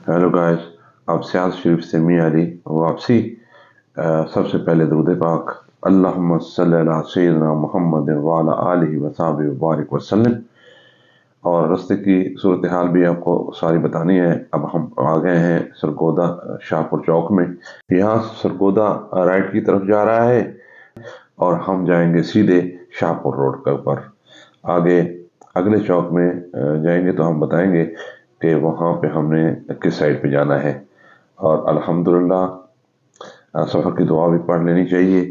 Hello guys, अब Ciaz शरीफ से मियां अली वापसी। सबसे पहले दुरूद पाक अल्लाहुम्मा सल्ली अला सय्यिदिना मुहम्मद व अला आलिहि व सहबिहि व बारिक वसल्लम। और रास्ते की सूरत हाल भी आपको सारी बतानी है। अब हम आ गए हैं सरगोदा शाहपुर चौक में। यहाँ सरगोदा राइट की तरफ जा रहा है और हम जाएंगे सीधे शाहपुर रोड के ऊपर। आगे अगले चौक में जाएंगे तो हम बताएंगे कि वहाँ पे हमने किस साइड पे जाना है। और अल्हम्दुलिल्लाह सफ़र की दुआ भी पढ़ लेनी चाहिए।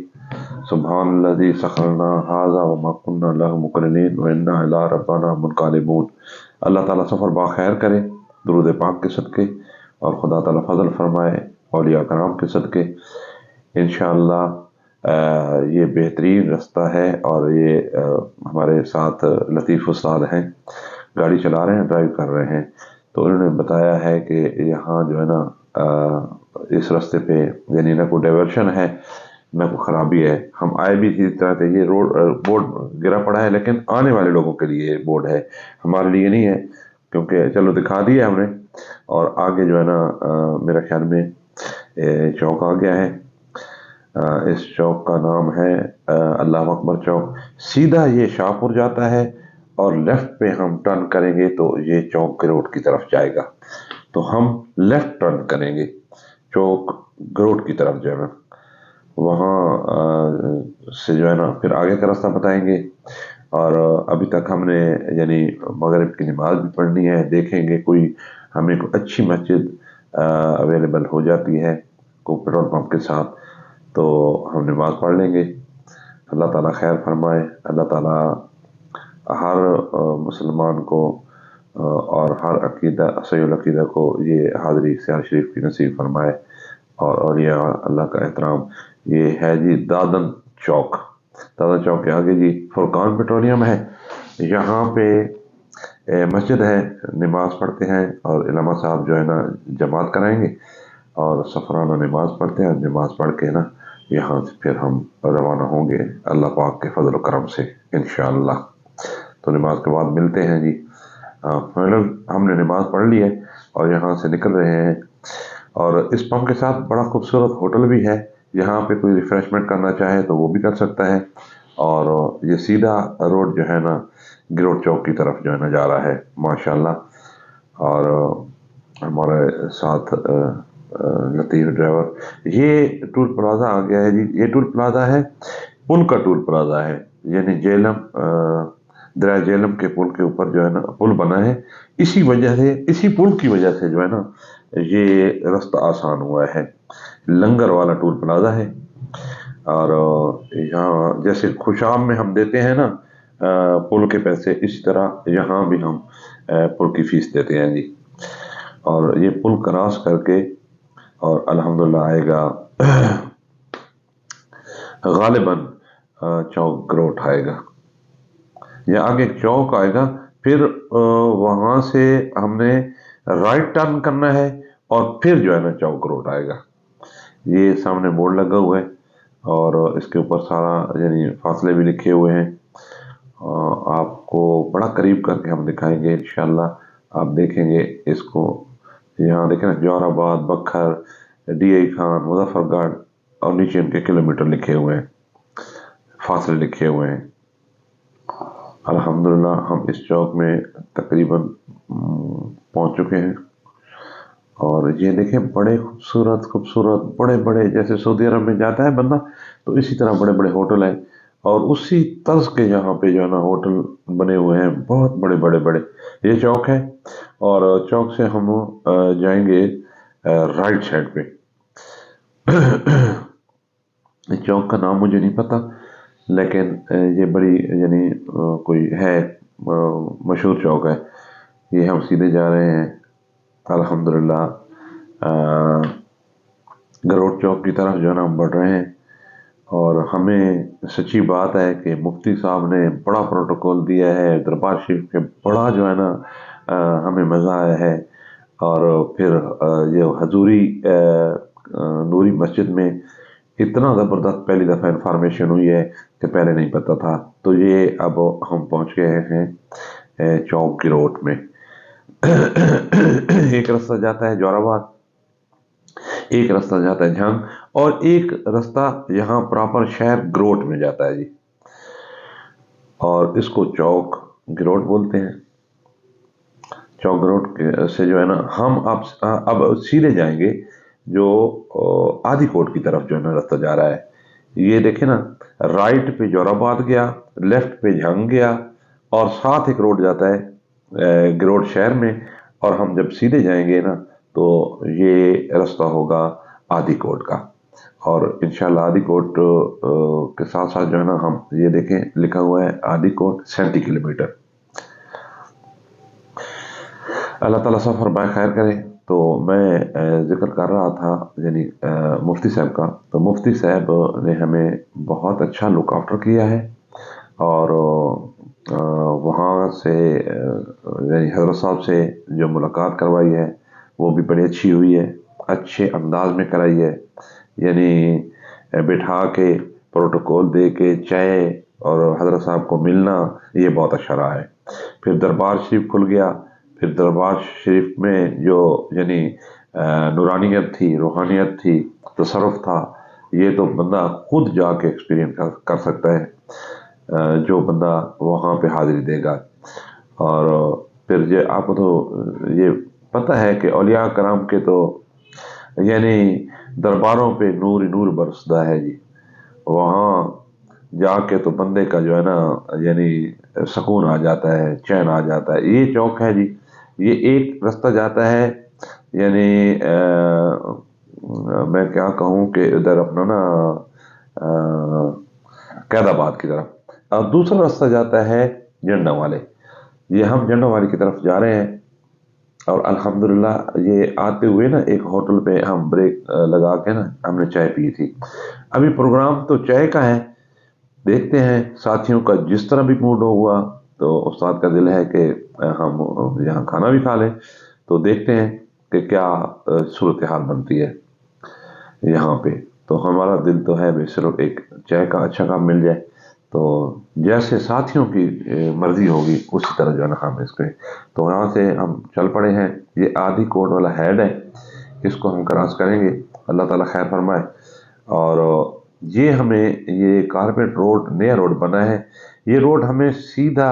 सुब्हानल्लज़ी सखरना हाज़ा व मा कुन्ना लहू मुक़रिनीन व इन्ना इला रब्बिना मुनक़लिबून। अल्लाह ताला सफ़र बाखैर करे दुरूद पाक के सदक़े, और खुदा ताला फजल फरमाए औलिया कराम के सदक़े। इंशाअल्लाह ये बेहतरीन रास्ता है। और ये हमारे साथ लतीफ़ उस्ताद हैं, गाड़ी चला रहे हैं, ड्राइव कर रहे हैं। तो उन्होंने बताया है कि यहाँ जो है ना इस रास्ते पे यानी ना कोई डाइवर्शन है ना कोई ख़राबी है। हम आए भी इसी तरह से, ये रोड बोर्ड गिरा पड़ा है, लेकिन आने वाले लोगों के लिए बोर्ड है, हमारे लिए नहीं है। क्योंकि चलो दिखा दिया हमने। और आगे जो है ना मेरा ख्याल में चौक आ गया है। इस चौक का नाम है अल्लाह अकबर चौक। सीधा ये शाहपुर जाता है और लेफ्ट पे हम टर्न करेंगे तो ये चौक रोड की तरफ जाएगा। तो हम लेफ्ट टर्न करेंगे चौक रोड की तरफ, जो है ना वहाँ से जो है ना फिर आगे का रास्ता बताएंगे। और अभी तक हमने यानी मगरिब की नमाज भी पढ़नी है। देखेंगे कोई हमें कोई अच्छी मस्जिद अवेलेबल हो जाती है को पेट्रोल पंप के साथ, तो हम नमाज पढ़ लेंगे। अल्लाह ताला खैर फरमाए। अल्लाह ताला हर मुसलमान को और हर अकीदा सही अकीदा को ये हाज़री सियाज शरीफ की नसीब फरमाए। और ये अल्लाह का एहतराम। ये है जी दादन चौक। दादन चौक के आगे जी फुरकान पेट्रोलियम है। यहाँ पे मस्जिद है, नमाज पढ़ते हैं और इमाम साहब जो है ना जमात कराएंगे और सफराना नमाज पढ़ते हैं। नमाज पढ़ के ना यहाँ से फिर हम रवाना होंगे अल्लाह पाक के फजल करम से इंशाअल्लाह। तो नमाज के बाद मिलते हैं जी। फाइनल हमने नमाज पढ़ ली है और यहाँ से निकल रहे हैं। और इस पंप के साथ बड़ा खूबसूरत होटल भी है। यहाँ पे कोई रिफ्रेशमेंट करना चाहे तो वो भी कर सकता है। और ये सीधा रोड जो है ना गिरोड चौक की तरफ जो है ना जा रहा है माशाल्लाह। और हमारे साथ लतीफ़ ड्राइवर। ये टूल प्लाजा आ गया है जी। ये टूल प्लाजा है, पुल का टूल प्लाजा है। यानी जेलम दरिया जेलम के पुल के ऊपर जो है ना पुल बना है। इसी वजह से, इसी पुल की वजह से जो है ना ये रास्ता आसान हुआ है। लंगर वाला टूल प्लाजा है। और यहाँ जैसे खुशाम में हम देते हैं ना पुल के पैसे, इसी तरह यहाँ भी हम पुल की फीस देते हैं जी। और ये पुल क्रॉस करके और अल्हम्दुलिल्लाह आएगा गालिबन चौक ग्रोट आएगा, या आगे चौक आएगा। फिर वहाँ से हमने राइट टर्न करना है और फिर जो है ना चौक रोड आएगा। ये सामने बोर्ड लगा हुआ है और इसके ऊपर सारा यानी फासले भी लिखे हुए हैं। आपको बड़ा करीब करके हम दिखाएंगे इंशाल्लाह। आप देखेंगे इसको, यहाँ देखें ना जौहराबाद, बखर, DI खान, मुजफ्फरगढ़, और नीचे इनके किलोमीटर लिखे हुए हैं, फासले लिखे हुए हैं। अल्हम्दुलिल्लाह हम इस चौक में तकरीबन पहुंच चुके हैं। और ये देखें बड़े खूबसूरत खूबसूरत बड़े बड़े, जैसे सऊदी अरब में जाता है बंदा तो इसी तरह बड़े बड़े होटल हैं। और उसी तर्ज के यहाँ पे जो है ना होटल बने हुए हैं, बहुत बड़े बड़े बड़े। ये चौक है और चौक से हम जाएंगे राइट साइड पे। चौक का नाम मुझे नहीं पता, लेकिन ये बड़ी यानी कोई है मशहूर चौक है। ये हम सीधे जा रहे हैं अल्हम्दुलिल्लाह गरोड चौक की तरफ जो है ना हम बढ़ रहे हैं। और हमें सच्ची बात है कि मुफ्ती साहब ने बड़ा प्रोटोकॉल दिया है दरबार शरीफ के, बड़ा जो है ना हमें मज़ा आया है। और फिर ये हजूरी नूरी मस्जिद में इतना ज़बरदस्त पहली दफ़ा इन्फॉर्मेशन हुई है कि पहले नहीं पता था। तो ये अब हम पहुंच गए हैं चौक गिरोट में। एक रास्ता जाता है जोराबाद, एक रास्ता जाता है झंग, और एक रास्ता यहाँ प्रॉपर शहर ग्रोट में जाता है जी, और इसको चौक ग्रोट बोलते हैं। चौक ग्रोट से जो है ना हम अब सीधे जाएंगे जो आदि कोट की तरफ जो है ना रास्ता जा रहा है। ये देखे ना, राइट पे जोराबाद गया, लेफ्ट पे झंग गया, और साथ एक रोड जाता है ग्रोट शहर में, और हम जब सीधे जाएंगे ना तो ये रास्ता होगा आदि कोट का। और इंशाल्लाह आदि कोट के साथ साथ जो है ना हम ये देखें लिखा हुआ है आदि कोट 37 किलोमीटर। अल्लाह ताला सफ़र बाखैर करे। तो मैं जिक्र कर रहा था यानी मुफ्ती साहब का, तो मुफ्ती साहब ने हमें बहुत अच्छा लुक आफ्टर किया है, और वहाँ से यानी हज़रत साहब से जो मुलाकात करवाई है वो भी बड़ी अच्छी हुई है, अच्छे अंदाज में कराई है। यानी बिठा के प्रोटोकॉल दे के चाय और हज़रत साहब को मिलना, ये बहुत अच्छा रहा है। फिर दरबार शरीफ खुल गया, फिर दरबार शरीफ में जो यानी नूरानियत थी, रूहानियत थी, तसरुफ था, ये तो बंदा खुद जाके एक्सपीरियंस कर सकता है जो बंदा वहाँ पे हाजिरी देगा। और फिर ये आपको तो ये पता है कि औलिया कराम के तो यानी दरबारों पे नूर ही नूर बरसता है जी। वहाँ जाके तो बंदे का जो है ना यानी सुकून आ जाता है, चैन आ जाता है। ये चौक है जी, ये एक रास्ता जाता है यानी मैं क्या कहूँ कि इधर अपना ना कैदाबाद की तरफ, और दूसरा रास्ता जाता है जंडा वाले। ये हम जंडा वाले की तरफ जा रहे हैं, और अल्हम्दुलिल्लाह ये आते हुए ना एक होटल पे हम ब्रेक लगा के ना हमने चाय पी थी। अभी प्रोग्राम तो चाय का है, देखते हैं साथियों का जिस तरह भी मूड हुआ, तो उस्ताद का दिल है कि हम यहाँ खाना भी खा लें, तो देखते हैं कि क्या सूरत हाल बनती है यहाँ पे। तो हमारा दिल तो है भी सिर्फ एक चाय का अच्छा काम मिल जाए, तो जैसे साथियों की मर्जी होगी उसी तरह जो है ना हम इसके। तो यहाँ से हम चल पड़े हैं, ये आदि कोट वाला हेड है, इसको हम क्रॉस करेंगे, अल्लाह ताला खैर फरमाए। और ये हमें ये कारपेट रोड नया रोड बना है, ये रोड हमें सीधा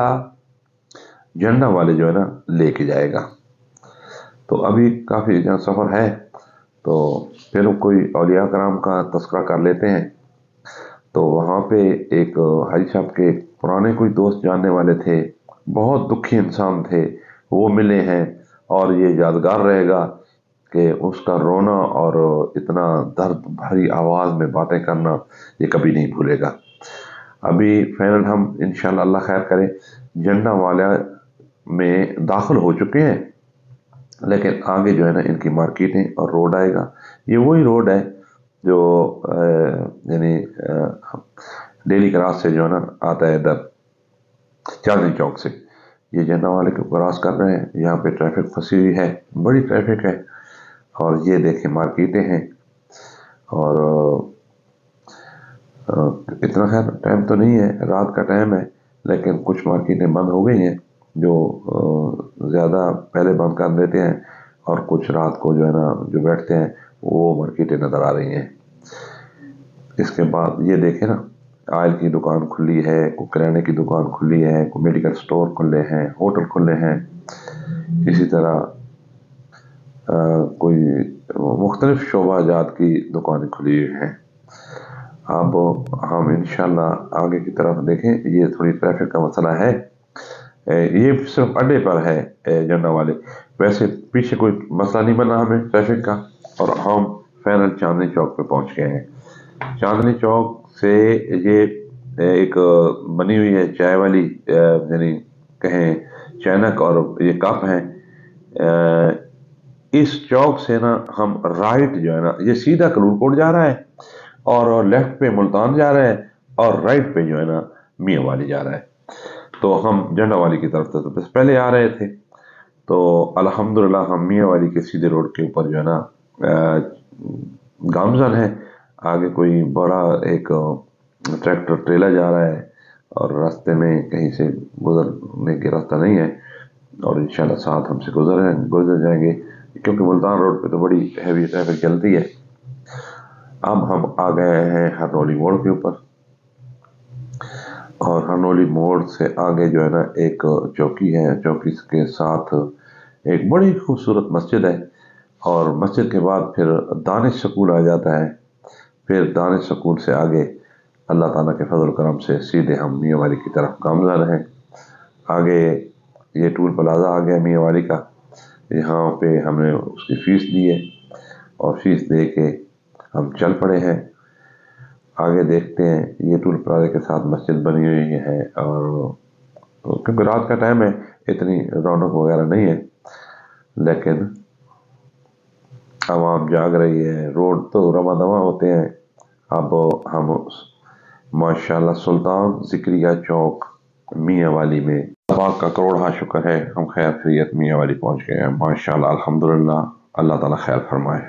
झंडा वाले जो है ना लेके जाएगा। तो अभी काफ़ी जहाँ सफ़र है, तो फिर कोई औलिया कराम का तस्करा कर लेते हैं। तो वहाँ पे एक हाजी साहब के पुराने कोई दोस्त जानने वाले थे, बहुत दुखी इंसान थे, वो मिले हैं, और ये यादगार रहेगा कि उसका रोना और इतना दर्द भरी आवाज़ में बातें करना ये कभी नहीं भूलेगा। अभी फाइनल हम इंशाल्लाह अल्लाह खैर करे झंडा वाला में दाखिल हो चुके हैं, लेकिन आगे जो है ना इनकी मार्केटें और रोड आएगा। ये वही रोड है जो यानी डेली क्रॉस से जो है ना आता है इधर चांदनी चौक से। ये झंडा वाले को क्रॉस कर रहे हैं, यहाँ पे ट्रैफिक फंसी हुई है, बड़ी ट्रैफिक है, और ये देखें मार्केटें हैं। और इतना खैर टाइम तो नहीं है, रात का टाइम है, लेकिन कुछ मार्केटें बंद हो गई हैं जो ज़्यादा पहले बंद कर देते हैं, और कुछ रात को जो है ना जो बैठते हैं वो मार्केटें नज़र आ रही हैं। इसके बाद ये देखें ना, ऑयल की दुकान खुली है, कोई किराने की दुकान खुली है, कोई मेडिकल स्टोर खुले हैं, होटल खुले हैं, इसी तरह कोई मुख्तलिफ शोबाजात की दुकानें खुली हुई हैं। अब हम इंशाल्लाह आगे की तरफ देखें, ये थोड़ी ट्रैफिक का मसला है, ये सिर्फ अड्डे पर है झंडा वाले, वैसे पीछे कोई मसला नहीं बना हमें ट्रैफिक का। और हम फाइनल चांदनी चौक पे पहुंच गए हैं। चांदनी चौक से ये एक बनी हुई है चाय वाली, यानी कहें चैनक, और ये कप है। इस चौक से ना हम राइट जो है ना ये सीधा कलूरकोट जा रहा है, और लेफ्ट पे मुल्तान जा रहा है, और राइट पे जो है ना मियाँ वाली जा रहा है। तो हम झंडा वाली की तरफ तो बस पहले आ रहे थे, तो अल्हम्दुलिल्लाह हम मियाँ वाली के सीधे रोड के ऊपर जो है ना गामजन है, आगे कोई बड़ा एक ट्रैक्टर ट्रेलर जा रहा है, और रास्ते में कहीं से गुजरने के रास्ता नहीं है, اور انشاءاللہ ساتھ ہم سے گزر جائیں گے، کیونکہ ملتان روڈ پہ تو بڑی ہیوی ٹریفک چلتی ہے۔ اب ہم آ گئے ہیں ہرنولی موڑ کے اوپر، اور ہرنولی موڑ سے آگے جو ہے نا ایک چوکی ہے، چوکی کے ساتھ ایک بڑی خوبصورت مسجد ہے، اور مسجد کے بعد پھر دانش سکول آ جاتا ہے۔ پھر دانش سکول سے آگے اللہ تعالیٰ کے فضل و کرم سے سیدھے ہم میاں والی کی طرف گامزن ہیں۔ آگے یہ ٹول پلازہ آ گیا میاں والی کا، یہاں پہ ہم نے اس کی فیس دی ہے، اور فیس دے کے ہم چل پڑے ہیں۔ آگے دیکھتے ہیں، یہ ٹول پلازے کے ساتھ مسجد بنی ہوئی ہے، اور کیونکہ رات کا ٹائم ہے اتنی رونق وغیرہ نہیں ہے، لیکن عوام جاگ رہی ہے، روڈ تو رواں دواں ہوتے ہیں۔ اب ہم ماشاءاللہ سلطان ذکریہ چوک میاں والی میں پاک کا کروڑا شکر ہے ہم خیر خیریت میاں والی پہنچ گئے ہیں، ماشاءاللہ الحمدللہ، اللہ تعالیٰ خیر فرمائے۔